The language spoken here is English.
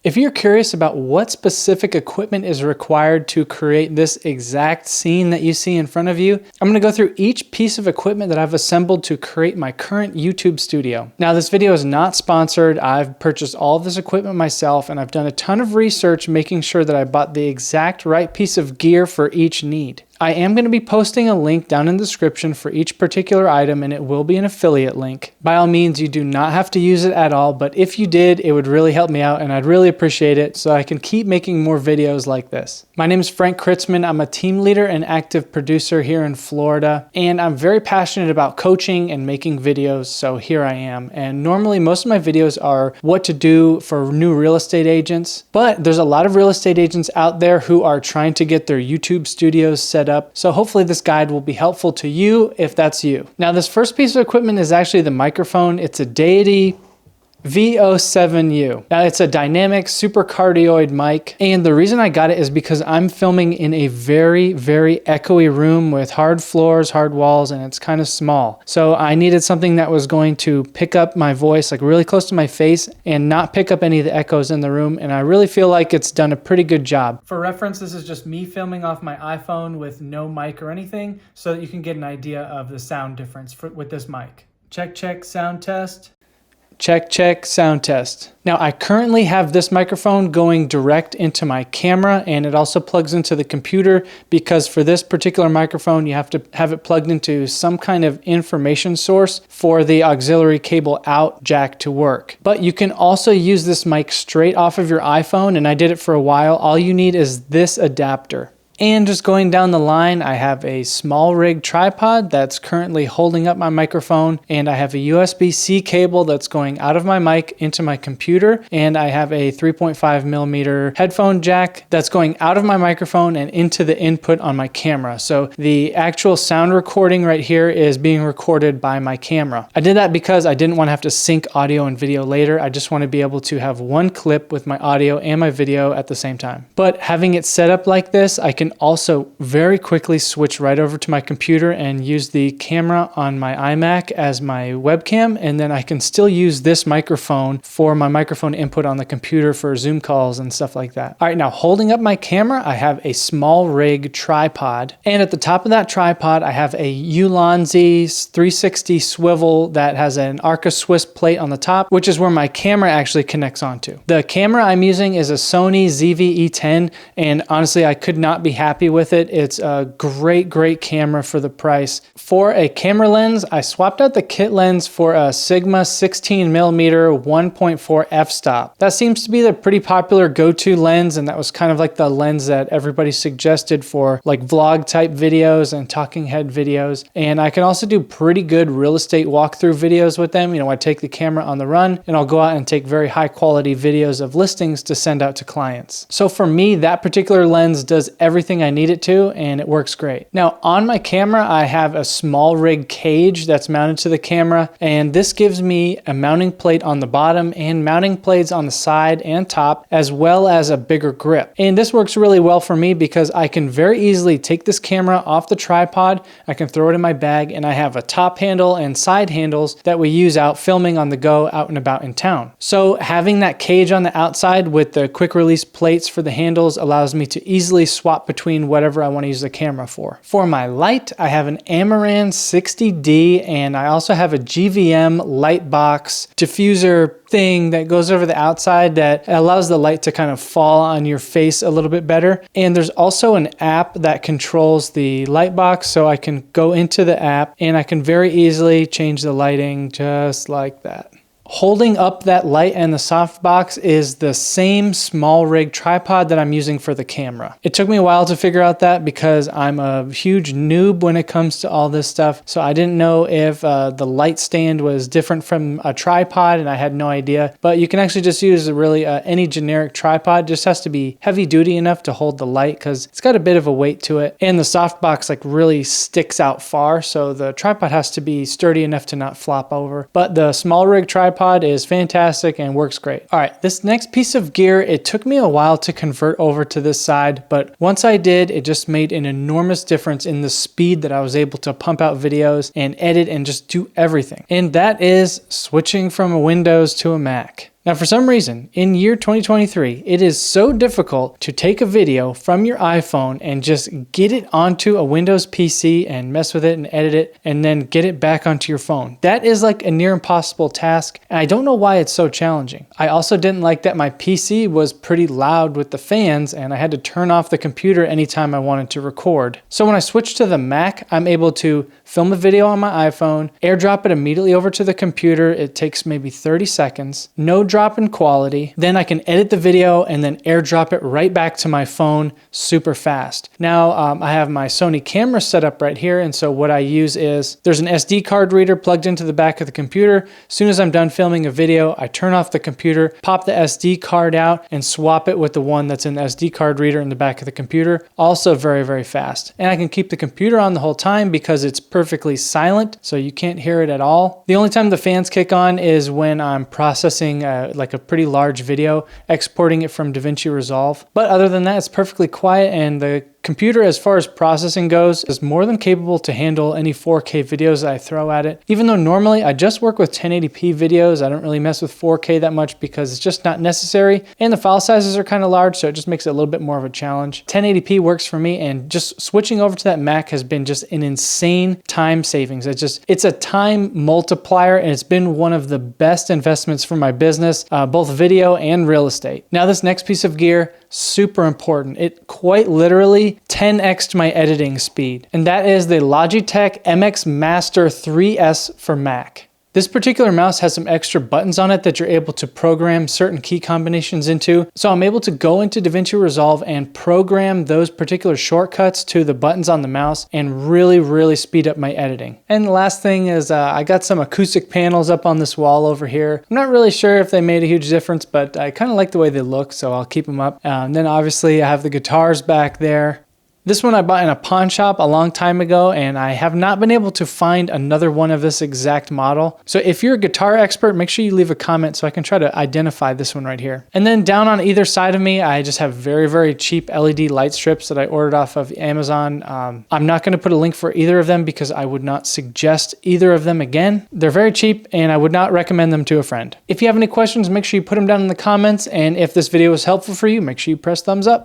If you're curious about what specific equipment is required to create this exact scene that you see in front of you, I'm going to go through each piece of equipment that I've assembled to create my current YouTube studio. Now, this video is not sponsored. I've purchased all of this equipment myself, and I've done a ton of research making sure that I bought the exact right piece of gear for each need. I am going to be posting a link down in the description for each particular item, and it will be an affiliate link. By all means, you do not have to use it at all, but if you did, it would really help me out and I'd really appreciate it so I can keep making more videos like this. My name is Frank Kritzman. I'm a team leader and active producer here in Florida, and I'm very passionate about coaching and making videos, so here I am. And normally most of my videos are what to do for new real estate agents, but there's a lot of real estate agents out there who are trying to get their YouTube studios set up. So hopefully this guide will be helpful to you if that's you. Now, this first piece of equipment is actually the microphone. It's a Deity V07U. Now, it's a dynamic super cardioid mic, and the reason I got it is because I'm filming in a very, very echoey room with hard floors, hard walls, and it's kind of small. So I needed something that was going to pick up my voice like really close to my face and not pick up any of the echoes in the room, and I really feel like it's done a pretty good job. For reference, this is just me filming off my iPhone with no mic or anything so that you can get an idea of the sound difference with this mic. Check, check, sound test. Check, check, sound test. Now, I currently have this microphone going direct into my camera, and it also plugs into the computer because for this particular microphone, you have to have it plugged into some kind of information source for the auxiliary cable out jack to work. But you can also use this mic straight off of your iPhone, and I did it for a while. All you need is this adapter. And just going down the line, I have a small rig tripod that's currently holding up my microphone, and I have a USB-C cable that's going out of my mic into my computer, and I have a 3.5 millimeter headphone jack that's going out of my microphone and into the input on my camera. So the actual sound recording right here is being recorded by my camera. I did that because I didn't want to have to sync audio and video later. I just want to be able to have one clip with my audio and my video at the same time. But having it set up like this, I can also very quickly switch right over to my computer and use the camera on my iMac as my webcam, and then I can still use this microphone for my microphone input on the computer for Zoom calls and stuff like that. All right, now holding up my camera, I have a small rig tripod, and at the top of that tripod, I have a Ulanzi 360 swivel that has an Arca Swiss plate on the top, which is where my camera actually connects onto. The camera I'm using is a Sony ZV-E10, and honestly, I could not be happy with it. It's a great camera for the price. For a camera lens, I swapped out the kit lens for a Sigma 16mm 1.4 f-stop. That seems to be the pretty popular go-to lens, and that was kind of like the lens that everybody suggested for like vlog type videos and talking head videos. And I can also do pretty good real estate walkthrough videos with them. You know, I take the camera on the run and I'll go out and take very high quality videos of listings to send out to clients. So for me, that particular lens does everything I need it to, and it works great. Now on my camera, I have a small rig cage that's mounted to the camera, and this gives me a mounting plate on the bottom and mounting plates on the side and top, as well as a bigger grip. And this works really well for me because I can very easily take this camera off the tripod, I can throw it in my bag, and I have a top handle and side handles that we use out filming on the go out and about in town. So having that cage on the outside with the quick release plates for the handles allows me to easily swap between whatever I want to use the camera for. For my light, I have an Amaran 60D, and I also have a GVM light box diffuser thing that goes over the outside that allows the light to kind of fall on your face a little bit better. And there's also an app that controls the light box, so I can go into the app and I can very easily change the lighting just like that. Holding up that light and the softbox is the same small rig tripod that I'm using for the camera. It took me a while to figure out that because I'm a huge noob when it comes to all this stuff. So I didn't know if the light stand was different from a tripod, and I had no idea. But you can actually just use really any generic tripod. Just has to be heavy duty enough to hold the light because it's got a bit of a weight to it. And the softbox like really sticks out far. So the tripod has to be sturdy enough to not flop over. But the small rig tripod is fantastic and works great. All right, this next piece of gear, it took me a while to convert over to this side, but once I did, it just made an enormous difference in the speed that I was able to pump out videos and edit and just do everything. And that is switching from a Windows to a Mac. Now, for some reason, in year 2023, it is so difficult to take a video from your iPhone and just get it onto a Windows PC and mess with it and edit it and then get it back onto your phone. That is like a near impossible task, and I don't know why it's so challenging. I also didn't like that my PC was pretty loud with the fans and I had to turn off the computer anytime I wanted to record. So when I switched to the Mac, I'm able to film a video on my iPhone, airdrop it immediately over to the computer. It takes maybe 30 seconds, no drop in quality. Then I can edit the video and then airdrop it right back to my phone super fast. Now I have my Sony camera set up right here. And so what I use is there's an SD card reader plugged into the back of the computer. As soon as I'm done filming a video, I turn off the computer, pop the SD card out and swap it with the one that's in the SD card reader in the back of the computer. Also very, very fast. And I can keep the computer on the whole time because it's perfectly silent, so you can't hear it at all. The only time the fans kick on is when I'm processing like a pretty large video, exporting it from DaVinci Resolve. But other than that, it's perfectly quiet, and the computer, as far as processing goes, is more than capable to handle any 4K videos that I throw at it. Even though normally I just work with 1080p videos, I don't really mess with 4K that much because it's just not necessary. And the file sizes are kind of large, so it just makes it a little bit more of a challenge. 1080p works for me, and just switching over to that Mac has been just an insane time savings. It's a time multiplier, and it's been one of the best investments for my business, both video and real estate. Now, this next piece of gear, super important. It quite literally 10x'd my editing speed, and that is the Logitech MX Master 3S for Mac. This particular mouse has some extra buttons on it that you're able to program certain key combinations into. So I'm able to go into DaVinci Resolve and program those particular shortcuts to the buttons on the mouse and really, really speed up my editing. And the last thing is I got some acoustic panels up on this wall over here. I'm not really sure if they made a huge difference, but I kind of like the way they look, so I'll keep them up. And then obviously I have the guitars back there. This one I bought in a pawn shop a long time ago, and I have not been able to find another one of this exact model. So if you're a guitar expert, make sure you leave a comment so I can try to identify this one right here. And then down on either side of me, I just have very, very cheap LED light strips that I ordered off of Amazon. I'm not going to put a link for either of them because I would not suggest either of them again. They're very cheap, and I would not recommend them to a friend. If you have any questions, make sure you put them down in the comments. And if this video was helpful for you, make sure you press thumbs up.